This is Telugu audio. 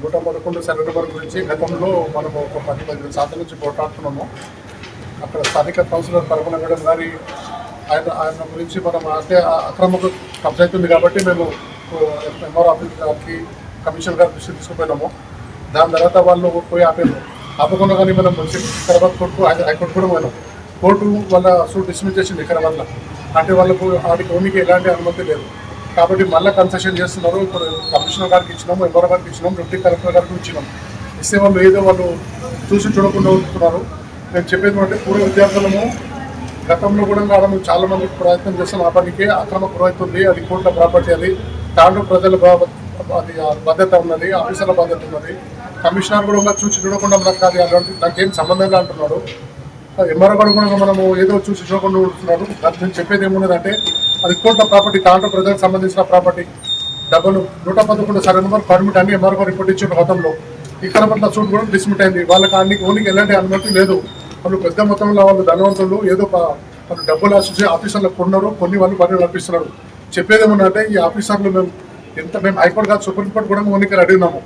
111 సర్వే నెంబర్ గురించి గతంలో మనము ఒక 10-15 సార్లు నుంచి పోరాడుతున్నాము. అక్కడ స్థానిక కౌన్సిలర్ పరమణ మేడం గారి ఆయన గురించి మనం అంటే అక్రమ కబ్జా అవుతుంది కాబట్టి మేము ఎంఆర్ ఆఫీస్ గారికి కమిషనర్ గారి దృష్టి తీసుకుపోయినాము. దాని తర్వాత వాళ్ళు పోయి ఆపకుండా కానీ మనం వికారాబాద్ కోర్టు హైకోర్టు కూడా పోయినాం. కోర్టు వాళ్ళ సూట్ డిస్మిస్ చేసింది వికారాబాద్లో. అంటే వాళ్ళకు వాటికి ఓనికి ఎలాంటి అనుమతి లేదు కాబట్టి మళ్ళీ కన్సెషన్ చేస్తున్నారు. ఇప్పుడు కమిషనర్ గారికి ఇచ్చినాము, ఎంఆర్ గారికి ఇచ్చినాము, డిప్యూటీ కలెక్టర్ గారికి ఇచ్చినాం. ఇస్తే వాళ్ళు ఏదో వాళ్ళు చూసి చూడకుండా ఉంటున్నారు. నేను చెప్పేది అంటే పూర్వ విద్యార్థులము గతంలో కూడా ఆడము చాలా మంది ప్రయత్నం చేస్తాం. ఆ పనికి అక్రమ పురోహితుంది, అది కోర్టుల ప్రాపర్టీ, అది దాంట్లో ప్రజల అది బాధ్యత ఉన్నది, ఆఫీసర్ల బాధ్యత ఉన్నది. కమిషనర్ కూడా చూసి చూడకుండా మనకు అది అలాంటి నాకేం సంబంధంగా అంటున్నాడు. ఎంఆర్ఓ కూడా మనము ఏదో చూసి చూడకుండా ఉంటున్నాడు. నేను చెప్పేది ఏమున్నదంటే అది కోర్టుల ప్రాపర్టీ, దాంట్లో ప్రజలకు సంబంధించిన ప్రాపర్టీ. డబ్బులు 111 సర్వే నెంబర్ పర్మిట్ అని ఎంఆర్ఓ రిపోర్ట్ ఇచ్చిన గతంలో వికారాబాద్లో సూట్ కూడా డిస్మిట్ అయింది. వాళ్ళకి ఓనికి ఎలాంటి అనుమతి లేదు. వాళ్ళు పెద్ద మొత్తంలో వాళ్ళు ధనవంతులు, ఏదో వాళ్ళు డబ్బులు ఆశించి ఆఫీసర్లకు కొన్నారు, కొన్ని వాళ్ళు పనులు నడిపిస్తున్నారు. చెప్పేది ఏమన్నా అంటే ఈ ఆఫీసర్లు మేము హైకోర్టు కాదు సుప్రీంకోర్టు కూడా ఓనికి అడిగినాము.